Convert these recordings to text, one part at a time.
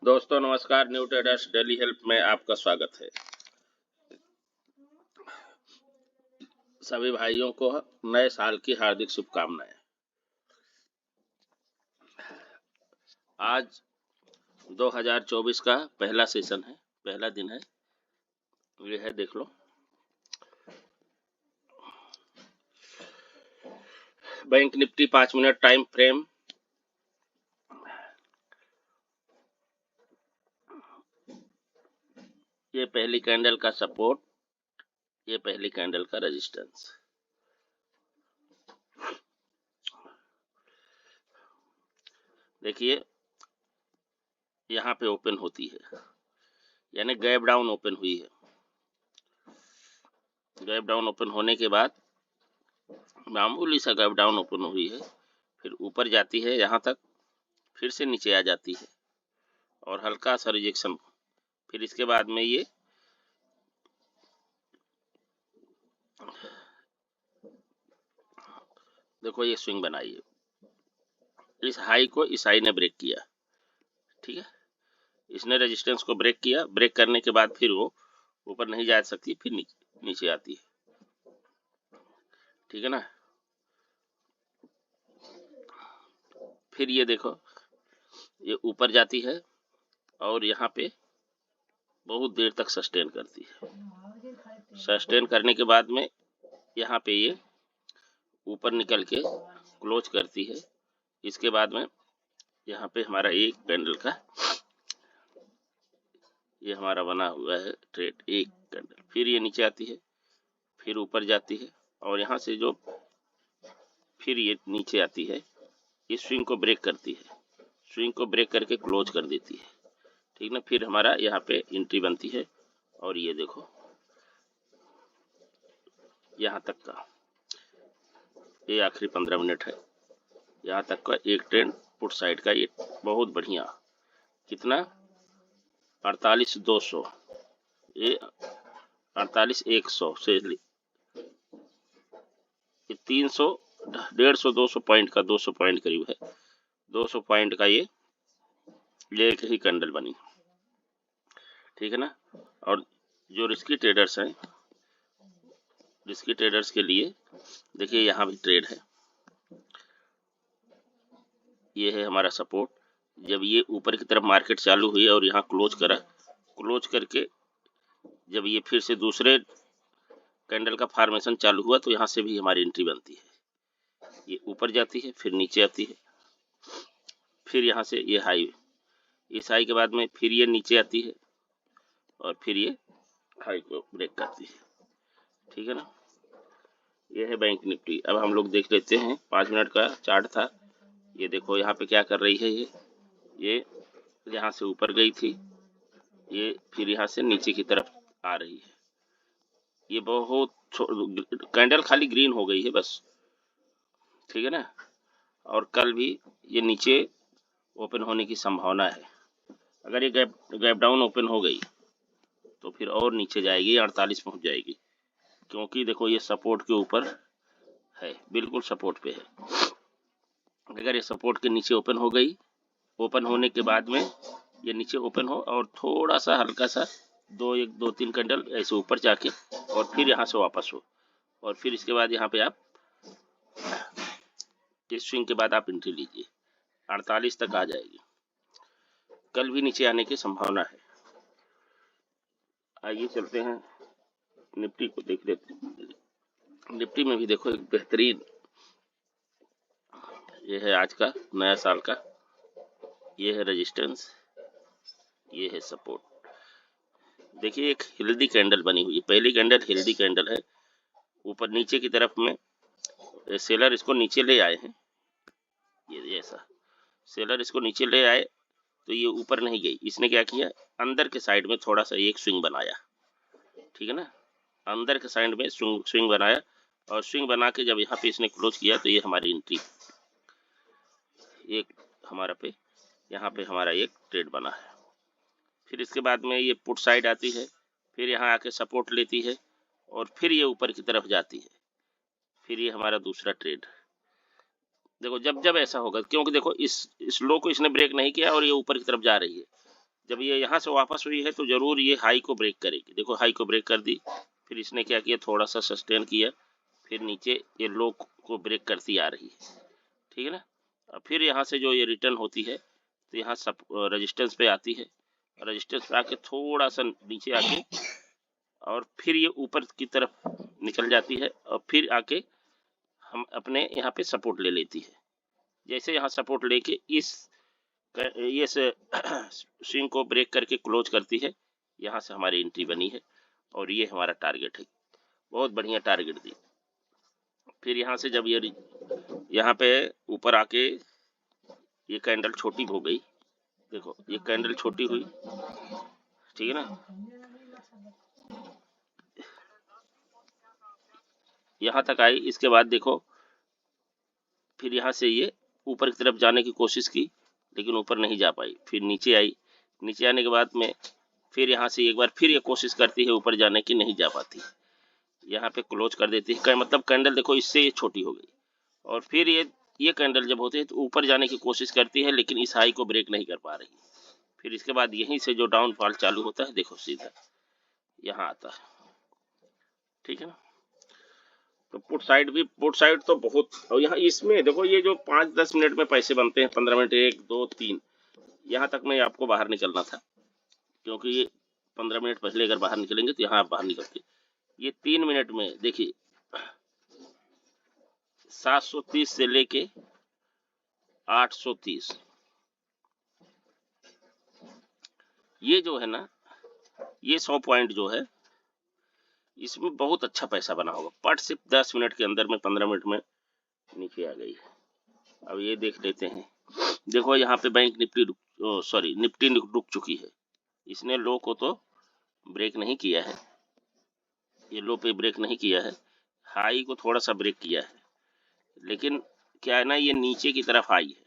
दोस्तों नमस्कार, new traders daily help में आपका स्वागत है। सभी भाइयों को नए साल की हार्दिक शुभकामनाएं। आज 2024 का पहला सेशन है, पहला दिन है। ये है, देख लो। Bank Nifty 5 minute time frame. ये पहली कैंडल का सपोर्ट, ये पहली कैंडल का रेजिस्टेंस। देखिए यहाँ पे ओपन होती है, यानी गैप डाउन ओपन हुई है। गैप डाउन ओपन होने के बाद मामूली सा गैप डाउन ओपन हुई है, फिर ऊपर जाती है यहाँ तक, फिर से नीचे आ जाती है और हल्का सा रिजेक्शन। फिर इसके बाद में ये देखो, ये स्विंग बनाई है। इस हाई को इस हाई ने ब्रेक किया, ठीक है। इसने रेजिस्टेंस को ब्रेक किया। ब्रेक करने के बाद फिर वो ऊपर नहीं जा सकती, फिर नीचे आती है, ठीक है ना। फिर ये देखो, ये ऊपर जाती है और यहाँ पे बहुत देर तक सस्टेन करती है। सस्टेन करने के बाद में यहाँ पे ये ऊपर निकल के क्लोज करती है। इसके बाद में यहाँ पे हमारा एक कैंडल का ये हमारा बना हुआ है ट्रेड, एक कैंडल। फिर ये नीचे आती है, फिर ऊपर जाती है और यहाँ से जो फिर ये नीचे आती है, इस स्विंग को ब्रेक करती है। स्विंग को ब्रेक करके क्लोज कर देती है, ठीक ना। फिर हमारा यहाँ पे एंट्री बनती है और ये देखो यहाँ तक का, ये आखिरी 15 मिनट है, यहाँ तक का एक ट्रेंड पुट साइड का। ये बहुत बढ़िया, कितना 48,200, ये 48,100 से 300 150 200 पॉइंट का, 200 पॉइंट करीब है, 200 पॉइंट का ये एक ही कैंडल बनी, ठीक है ना। और जो रिस्की ट्रेडर्स हैं, रिस्की ट्रेडर्स के लिए देखिए यहाँ भी ट्रेड है। ये है हमारा सपोर्ट। जब ये ऊपर की तरफ मार्केट चालू हुई और यहाँ क्लोज करा, क्लोज करके जब ये फिर से दूसरे कैंडल का फॉर्मेशन चालू हुआ तो यहाँ से भी हमारी एंट्री बनती है। ये ऊपर जाती है, फिर नीचे आती है, फिर यहाँ से ये हाई, इस हाई के बाद में फिर ये नीचे आती है और फिर ये हाई को ब्रेक करती है, ठीक है ना। ये है बैंक निफ्टी। अब हम लोग देख लेते हैं, 5 मिनट का चार्ट था। ये देखो यहाँ पे क्या कर रही है, ये यहाँ से ऊपर गई थी, ये फिर यहाँ से नीचे की तरफ आ रही है। ये बहुत कैंडल खाली ग्रीन हो गई है बस, ठीक है ना। और कल भी ये नीचे ओपन होने की संभावना है। अगर ये गैप डाउन ओपन हो गई तो फिर और नीचे जाएगी, 48 पहुंच जाएगी, क्योंकि देखो ये सपोर्ट के ऊपर है, बिल्कुल सपोर्ट पे है। अगर ये सपोर्ट के नीचे ओपन हो गई, ओपन होने के बाद में ये नीचे ओपन हो और थोड़ा सा हल्का सा 2-3 कैंडल ऐसे ऊपर जाके और फिर यहाँ से वापस हो, और फिर इसके बाद यहाँ पे आप इस स्विंग के बाद आप एंट्री लीजिए, 48 तक आ जाएगी। कल भी नीचे आने की संभावना है। आइए चलते हैं निफ्टी को देख लेते हैं। निफ्टी में भी देखो एक बेहतरीन, ये है आज का नया साल का, ये है रेजिस्टेंस, ये है सपोर्ट। देखिए एक हेल्दी कैंडल बनी हुई है, पहली कैंडल हेल्दी कैंडल है। ऊपर नीचे की तरफ में सेलर इसको नीचे ले आए हैं, ये ऐसा सेलर इसको नीचे ले आए तो ये ऊपर नहीं गई। इसने क्या किया, अंदर के साइड में थोड़ा सा एक स्विंग बनाया, ठीक है ना। अंदर के साइड में स्विंग बनाया और स्विंग बना के जब यहाँ पे इसने क्लोज किया तो ये हमारी एंट्री, एक हमारा पे यहाँ पे हमारा एक ट्रेड बना है। फिर इसके बाद में ये पुट साइड आती है, फिर यहाँ आके सपोर्ट लेती है और फिर ये ऊपर की तरफ जाती है, फिर ये हमारा दूसरा ट्रेड। देखो जब जब ऐसा होगा, क्योंकि देखो इस लो को इसने ब्रेक नहीं किया और ये ऊपर की तरफ जा रही है, जब ये यहाँ से वापस हुई है तो ज़रूर ये हाई को ब्रेक करेगी। देखो हाई को ब्रेक कर दी, फिर इसने क्या किया, थोड़ा सा सस्टेन किया, फिर नीचे ये लो को ब्रेक करती आ रही है, ठीक है ना। और फिर यहाँ से जो ये रिटर्न होती है तो यहाँ सब रेजिस्टेंस पे आती है, रेजिस्टेंस पे आके थोड़ा सा नीचे आके और फिर ये ऊपर की तरफ निकल जाती है और फिर आके हम अपने यहाँ पे सपोर्ट ले लेती है। जैसे यहाँ सपोर्ट लेके ये स्विंग को ब्रेक करके क्लोज करती है, यहाँ से हमारी एंट्री बनी है और ये हमारा टारगेट है। बहुत बढ़िया टारगेट दी। फिर यहाँ से जब ये यहाँ पे ऊपर आके ये कैंडल छोटी हो गई, देखो ये कैंडल छोटी हुई, ठीक है ना, यहाँ तक आई। इसके बाद देखो फिर यहाँ से ये ऊपर की तरफ जाने की कोशिश की लेकिन ऊपर नहीं जा पाई, फिर नीचे आई। नीचे आने के बाद में फिर यहाँ से एक बार फिर ये कोशिश करती है ऊपर जाने की, नहीं जा पाती, यहाँ पे क्लोज कर देती है। मतलब कैंडल देखो इससे ये छोटी हो गई और फिर ये कैंडल जब होती है तो ऊपर जाने की कोशिश करती है लेकिन इस हाई को ब्रेक नहीं कर पा रही। फिर इसके बाद यहीं से जो डाउनफॉल चालू होता है, देखो सीधा यहाँ आता है, ठीक है ना। तो पुट साइड तो बहुत, और यहाँ इसमें देखो ये जो 5-10 मिनट में पैसे बनते हैं, 15 मिनट, 1 2 3, यहाँ तक में आपको बाहर निकलना था, क्योंकि ये 15 मिनट पहले अगर बाहर निकलेंगे तो यहाँ आप बाहर निकलते। ये 3 मिनट में देखिए 730 से लेके 830, ये जो है ना, ये 100 पॉइंट जो है इसमें बहुत अच्छा पैसा बना होगा। पट सिर्फ 10 मिनट के अंदर में, 15 मिनट में नीचे आ गई है। अब ये देख लेते हैं। देखो यहाँ पे बैंक निफ्टी निफ्टी रुक चुकी है। इसने लो को तो ब्रेक नहीं किया है, ये लो पे ब्रेक नहीं किया है, हाई को थोड़ा सा ब्रेक किया है, लेकिन क्या है ना, ये नीचे की तरफ आई है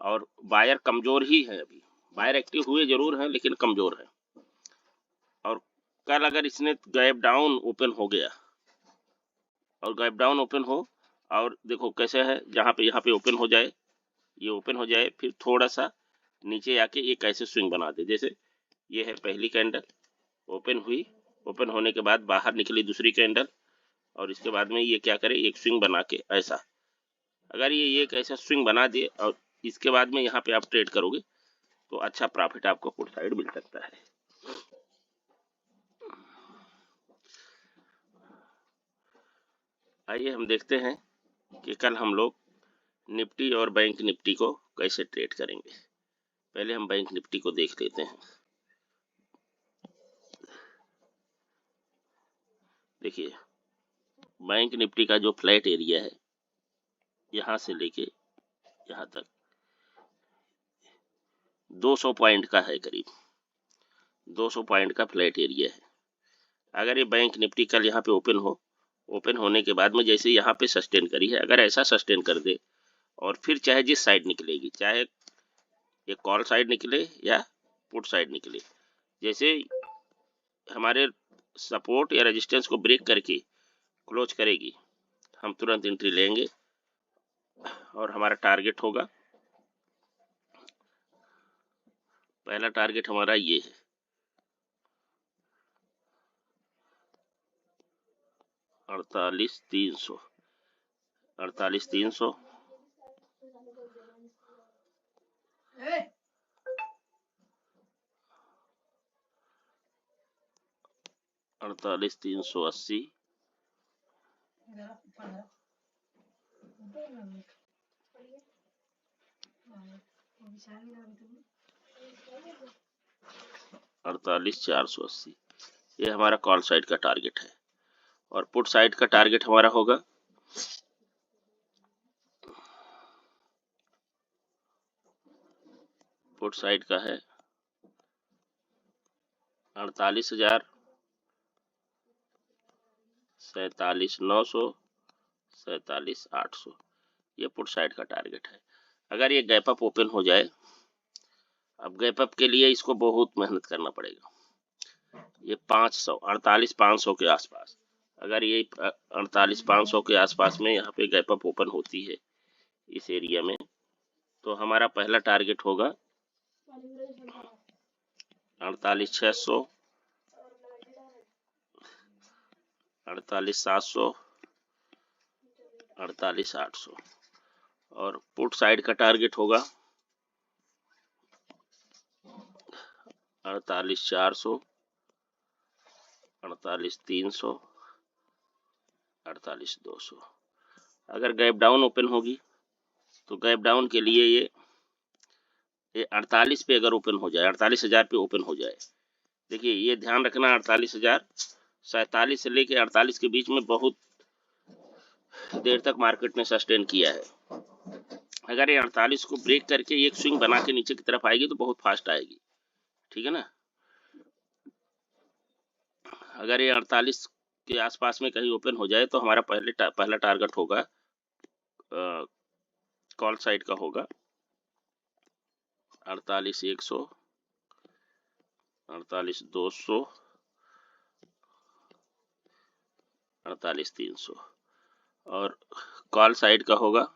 और बायर कमजोर ही है। अभी बायर एक्टिव हुए जरूर हैं लेकिन कमजोर है। और कल अगर इसने गैप डाउन ओपन हो गया और गैप डाउन ओपन हो, और देखो कैसे है, जहाँ पे यहाँ पे ओपन हो जाए, ये ओपन हो जाए, फिर थोड़ा सा नीचे आके एक ऐसे स्विंग बना दे। जैसे ये है पहली कैंडल, ओपन हुई, ओपन होने के बाद बाहर निकली दूसरी कैंडल, और इसके बाद में ये क्या करे, एक स्विंग बना के ऐसा, अगर ये एक ऐसा स्विंग बना दे और इसके बाद में यहाँ पे आप ट्रेड करोगे तो अच्छा प्रॉफिट आपको पुट साइड मिल सकता है। आइए हम देखते हैं कि कल हम लोग निफ्टी और बैंक निफ्टी को कैसे ट्रेड करेंगे। पहले हम बैंक निफ्टी को देख लेते हैं। देखिए बैंक निफ्टी का जो फ्लैट एरिया है, यहाँ से लेके यहाँ तक 200 पॉइंट का है, करीब 200 पॉइंट का फ्लैट एरिया है। अगर ये बैंक निफ्टी कल यहाँ पे ओपन होने के बाद में जैसे यहाँ पे सस्टेन करी है, अगर ऐसा सस्टेन कर दे और फिर चाहे जिस साइड निकलेगी, चाहे ये कॉल साइड निकले या पुट साइड निकले, जैसे हमारे सपोर्ट या रेजिस्टेंस को ब्रेक करके क्लोज करेगी, हम तुरंत एंट्री लेंगे और हमारा टारगेट होगा, पहला टारगेट हमारा ये है 48,300, 48,300, 48,380, 48,480, ये हमारा कॉल साइड का टारगेट है। और पुट साइड का टारगेट हमारा होगा 48,000, 47,900, 47,800, ये पुट साइड का टारगेट है। अगर ये गैप अप ओपन हो जाए, अब गैप अप के लिए इसको बहुत मेहनत करना पड़ेगा। ये 48,500 के आसपास, अगर ये 48,500 के आसपास में यहाँ पे गैप अप ओपन होती है इस एरिया में, तो हमारा पहला टारगेट होगा 48,600, 48,700, 48,800। और पुट साइड का टारगेट होगा 48,400, 48,300, 48,200। अगर गैप डाउन ओपन होगी तो गैप डाउन के लिए ये 48 पे अगर ओपन हो जाए, 48,000 पे ओपन हो जाए, देखिए ये ध्यान रखना, 48,047 से लेके 48 के बीच में बहुत देर तक मार्केट ने सस्टेन किया है। अगर ये 48 को ब्रेक करके एक स्विंग बना के नीचे की तरफ आएगी तो बहुत फास्ट आएगी, ठीक है ना। अगर ये 48 के आसपास में कहीं ओपन हो जाए तो हमारा पहला टारगेट होगा कॉल साइड का होगा 48,100, 48,200, 48,300। और कॉल साइड का होगा,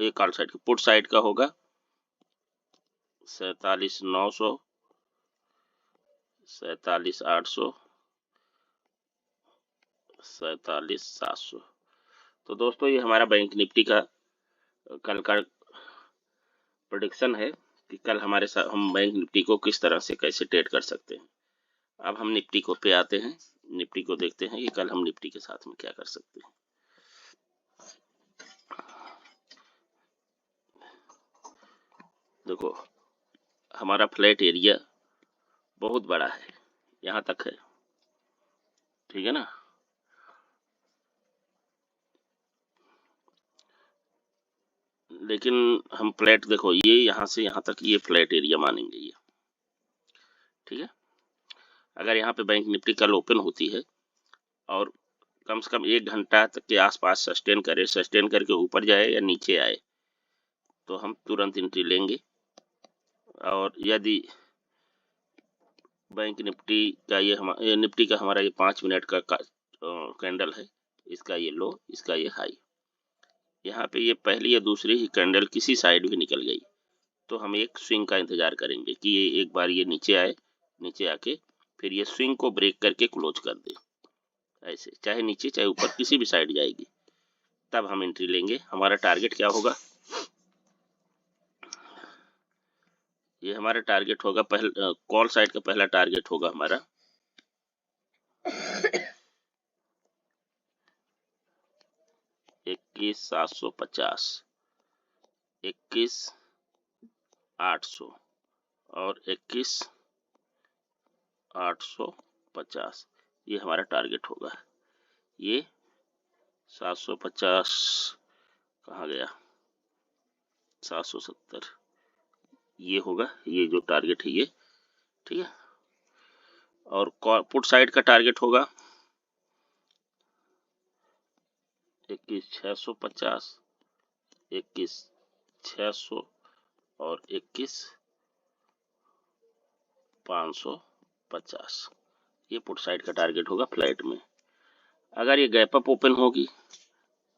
ये कॉल साइड का, पुट साइड का होगा 47,900, 47,800, 47,700। तो दोस्तों ये हमारा बैंक निफ्टी का कल का प्रेडिक्शन है कि कल हमारे साथ हम बैंक निफ्टी को किस तरह से कैसे ट्रेड कर सकते हैं। अब हम निफ्टी को पे आते हैं, निफ्टी को देखते हैं कि कल हम निफ्टी के साथ में क्या कर सकते हैं। देखो हमारा फ्लैट एरिया बहुत बड़ा है, यहाँ तक है, ठीक है ना। लेकिन हम फ्लैट, देखो ये यहाँ से यहाँ तक ये फ्लैट एरिया मानेंगे ये, ठीक है। अगर यहाँ पे बैंक निफ्टी कल ओपन होती है और कम से कम 1 घंटा तक के आसपास सस्टेन करे, सस्टेन करके ऊपर जाए या नीचे आए तो हम तुरंत एंट्री लेंगे। और यदि बैंक निफ्टी का ये निफ्टी का हमारा ये 5 मिनट का कैंडल है, इसका ये लो, इसका ये हाई, यहाँ पे ये पहली या दूसरी ही कैंडल किसी साइड भी निकल गई तो हम एक स्विंग का इंतजार करेंगे कि ये एक बार ये नीचे आए, नीचे आके फिर ये स्विंग को ब्रेक करके क्लोज कर दे, ऐसे चाहे नीचे चाहे ऊपर किसी भी साइड जाएगी, तब हम एंट्री लेंगे। हमारा टारगेट क्या होगा, ये हमारा टारगेट होगा कॉल साइड का पहला टारगेट होगा हमारा 21,750, 21,800 और 21,850, ये हमारा टारगेट होगा। ये 750 कहाँ गया, 770, ये होगा, ये जो टारगेट है ये, ठीक है। और पुट साइड का टारगेट होगा 21,650, 21,600 और 21,550, ये पुट साइड का टारगेट होगा फ्लैट में। अगर ये गैप अप ओपन होगी,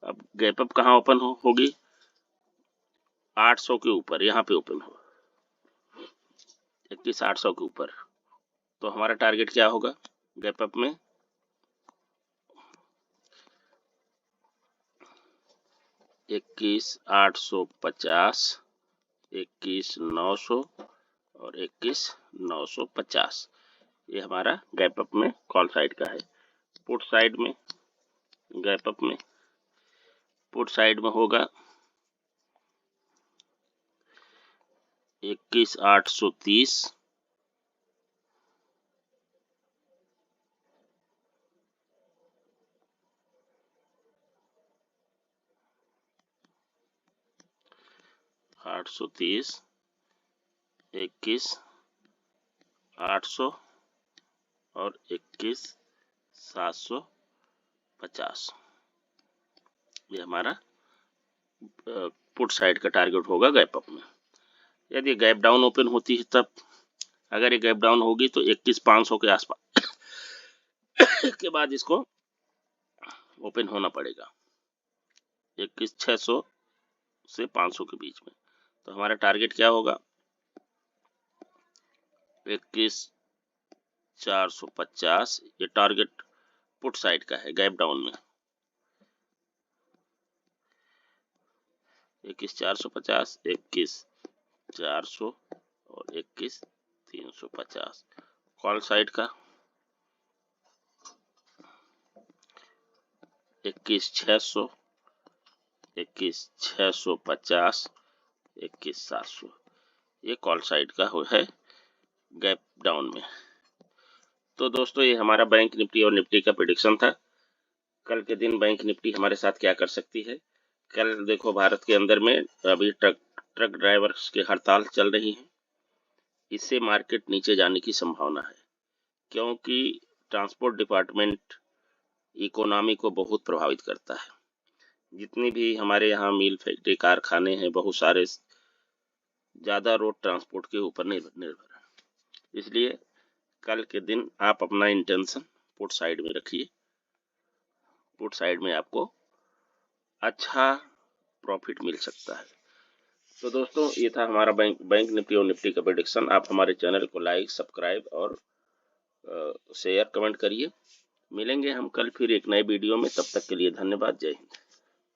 अब गैप अप कहाँ ओपन होगी, 800 के ऊपर, यहाँ पे ओपन हो 21,800 के ऊपर, तो हमारा टारगेट क्या होगा गैप अप में 21,850, 21,900 और 21,950, ये हमारा गैप अप में कॉल साइड का है। पुट साइड में गैप अप में पुट साइड में होगा 21,830, 830, 21,800 और 21,750, ये हमारा पुट साइड का टारगेट होगा गैप अप में। यदि गैप डाउन ओपन होती है तब, अगर ये गैप डाउन होगी तो 21,500 के आसपास के बाद इसको ओपन होना पड़ेगा 21,600 से 500 के बीच में। तो हमारा टारगेट क्या होगा 21,450 ये टारगेट पुट साइड का है गैप डाउन में। 21,450, 21,400 और 21,350। कॉल साइड का 21,600, 21,650, 21,700 ये कॉल साइड का है गैप डाउन में। तो दोस्तों ये हमारा बैंक निफ्टी और निफ्टी का प्रेडिक्शन था। कल के दिन बैंक निफ्टी हमारे साथ क्या कर सकती है। कल देखो भारत के अंदर में अभी ट्रक ड्राइवर्स की हड़ताल चल रही है, इससे मार्केट नीचे जाने की संभावना है, क्योंकि ट्रांसपोर्ट डिपार्टमेंट इकोनॉमी को बहुत प्रभावित करता है। जितनी भी हमारे यहाँ मिल फैक्ट्री कारखाने हैं, बहुत सारे ज़्यादा रोड ट्रांसपोर्ट के ऊपर निर्भर है। इसलिए कल के दिन आप अपना इंटेंशन पुट साइड में रखिए। पुट साइड में आपको अच्छा प्रॉफिट मिल सकता है। तो दोस्तों ये था हमारा बैंक निफ्टी और निफ्टी का प्रेडिक्शन। आप हमारे चैनल को लाइक, सब्सक्राइब और शेयर कमेंट करिए। मिलेंगे हम कल फिर एक नए वीडियो में, तब तक के लिए धन्यवाद। जय हिंद।